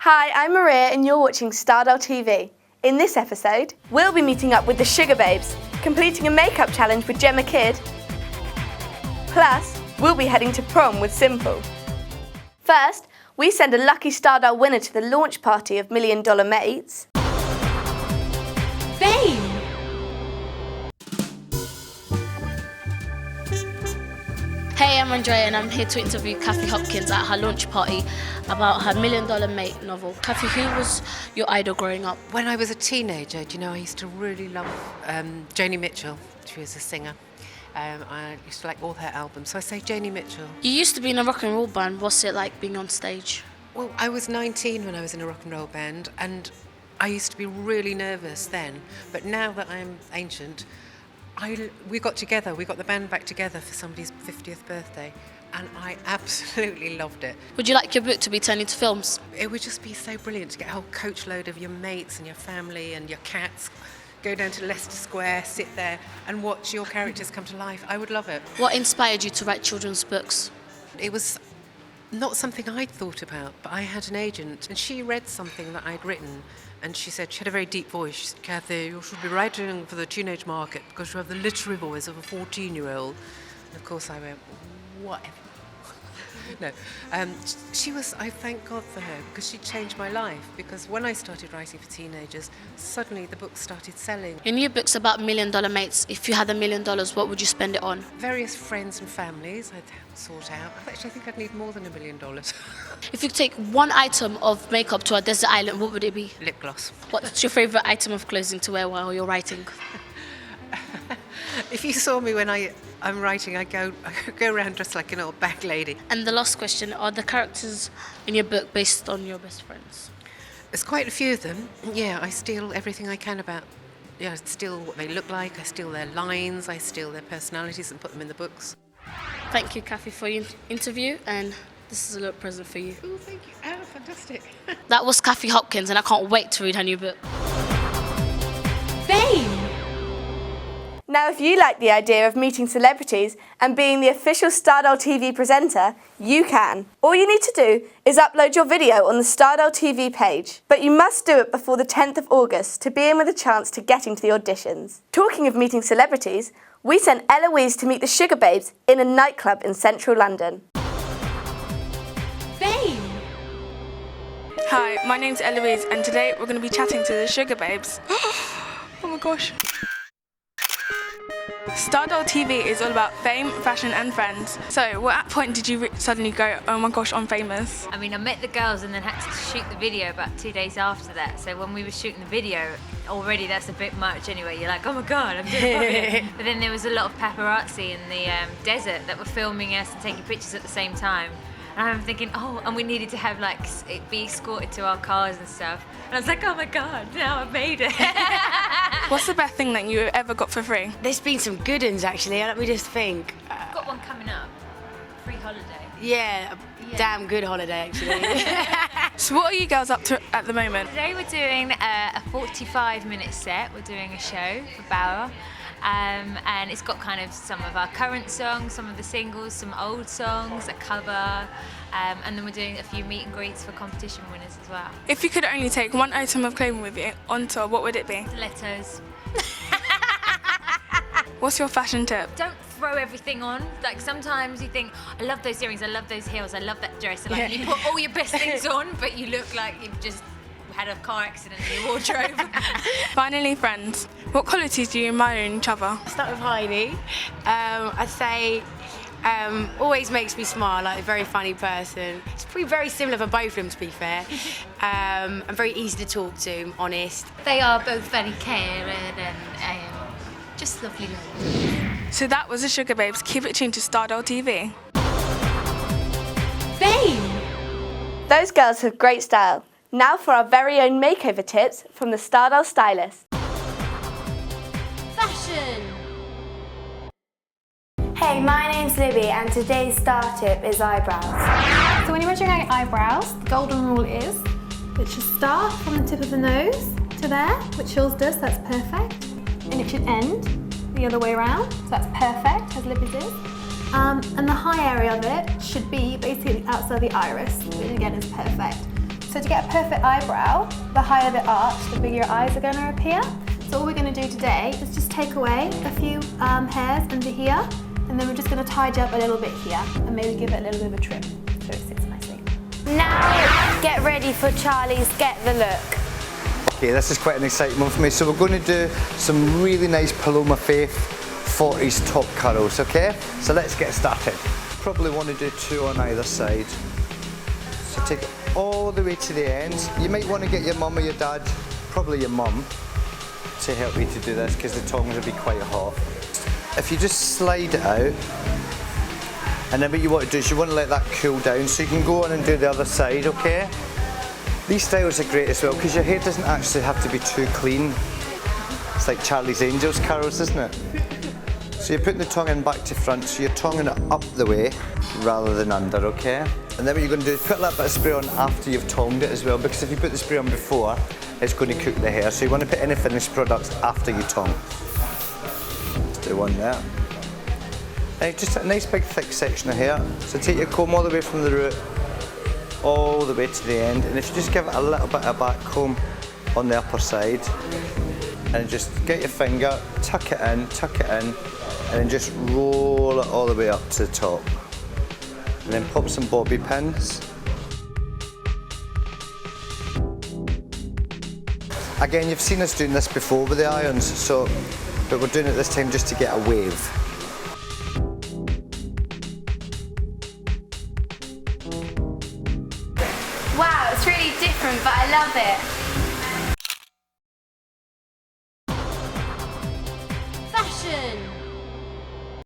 Hi, I'm Maria and you're watching Stardoll TV. In this episode, we'll be meeting up with the Sugababes, completing a makeup challenge with Gemma Kidd. Plus, we'll be heading to prom with Simple. First, we send a lucky Stardoll winner to the launch party of $1 Million Mates. Fame! Hey, I'm Andrea and I'm here to interview Cathy Hopkins at her launch party about her $1 Million Mate novel. Cathy, who was your idol growing up? When I was a teenager, do you know, I used to really love Joni Mitchell. She was a singer. I used to like all her albums, so I say Joni Mitchell. You used to be in a rock and roll band. What's it like being on stage? Well, I was 19 when I was in a rock and roll band, and I used to be really nervous then. But now that I'm ancient, we got the band back together for somebody's 50th birthday, and I absolutely loved it. Would you like your book to be turned into films? It would just be so brilliant to get a whole coachload of your mates and your family and your cats, go down to Leicester Square, sit there and watch your characters come to life. I would love it. What inspired you to write children's books? It was not something I'd thought about, but I had an agent and she read something that I'd written, and she said, she had a very deep voice. She said, Cathy, you should be writing for the teenage market because you have the literary voice of a 14-year-old. And of course I went, whatever. No, I thank God for her because she changed my life, because when I started writing for teenagers, suddenly the books started selling. Your new book's about $1 Million Mates. If you had $1 million, what would you spend it on? Various friends and families I'd sort out. Actually, I think I'd need more than $1 million. If you could take one item of makeup to a desert island, what would it be? Lip gloss. What's your favourite item of clothing to wear while you're writing? If you saw me when I'm writing, I go around dressed like an old back lady. And the last question, are the characters in your book based on your best friends? There's quite a few of them. Yeah, I steal everything I can about. Yeah, I steal what they look like, I steal their lines, I steal their personalities and put them in the books. Thank you, Cathy, for your interview, and this is a little present for you. Oh, thank you. Oh, fantastic. That was Cathy Hopkins, and I can't wait to read her new book. Fame! Now, if you like the idea of meeting celebrities and being the official Stardoll TV presenter, you can. All you need to do is upload your video on the Stardoll TV page. But you must do it before the 10th of August to be in with a chance to get into the auditions. Talking of meeting celebrities, we sent Eloise to meet the Sugababes in a nightclub in central London. Fame! Hi, my name's Eloise and today we're going to be chatting to the Sugababes. Oh my gosh. Stardoll TV is all about fame, fashion and friends. So what point did you suddenly go, oh my gosh, I'm famous? I mean, I met the girls and then had to shoot the video about 2 days after that. So when we were shooting the video, already that's a bit much anyway. You're like, oh my God, I'm doing it. But then there was a lot of paparazzi in the desert that were filming us and taking pictures at the same time. And I'm thinking, oh, and we needed to have be escorted to our cars and stuff. And I was like, oh my God, now I've made it. What's the best thing that you ever got for free? There's been some good ones actually, let me just think. I've got one coming up, free holiday. Yeah, a damn good holiday actually. So what are you girls up to at the moment? Today we're doing a 45-minute set. We're doing a show for Bauer. And it's got kind of some of our current songs, some of the singles, some old songs, a cover, and then we're doing a few meet and greets for competition winners as well. If you could only take one item of clothing with you on tour, what would it be? Stilettos. What's your fashion tip? Don't throw everything on. Like sometimes you think, I love those earrings, I love those heels, I love that dress. And you put all your best things on, but you look like you've just had a car accident in your wardrobe. Finally, friends, what qualities do you admire in each other? I'll start with Heidi. I'd say always makes me smile, like a very funny person. It's probably very similar for both of them, to be fair. I'm very easy to talk to, honest. They are both very caring and just lovely ladies. So that was the Sugababes. Keep it tuned to Stardoll TV. Fame! Those girls have great style. Now for our very own makeover tips from the Stardoll stylist. Fashion! Hey, my name's Libby and today's star tip is eyebrows. So when you're measuring out eyebrows, the golden rule is it should start from the tip of the nose to there, which yours does, that's perfect. And it should end the other way around, so that's perfect, as Libby's is. And the high area of it should be basically outside the iris, which again is perfect. So to get a perfect eyebrow, the higher the arch, the bigger your eyes are going to appear. So all we're going to do today is just take away a few hairs under here, and then we're just going to tidy up a little bit here, and maybe give it a little bit of a trim so it sits nicely. Now get ready for Charlie's Get the Look. Okay, this is quite an exciting one for me. So we're going to do some really nice Paloma Faith 40s top curls, okay? So let's get started. Probably want to do 2 on either side. So take it all the way to the end. You might want to get your mum or your dad, probably your mum, to help you to do this because the tongs will be quite hot. If you just slide it out, and then what you want to do is you want to let that cool down so you can go on and do the other side, okay? These styles are great as well because your hair doesn't actually have to be too clean. It's like Charlie's Angels carols, isn't it? So you're putting the tongue in back to front, so you're tonguing it up the way rather than under, okay? And then what you're going to do is put a little bit of spray on after you've tongued it as well, because if you put the spray on before, it's going to cook the hair. So you want to put any finished products after you tongue. Let's do one there. And just a nice big thick section of hair. So take your comb all the way from the root, all the way to the end, and if you just give it a little bit of back comb on the upper side, and just get your finger, tuck it in, and then just roll it all the way up to the top. And then pop some bobby pins. Again, you've seen us doing this before with the irons, but we're doing it this time just to get a wave. Wow, it's really different, but I love it. Fashion.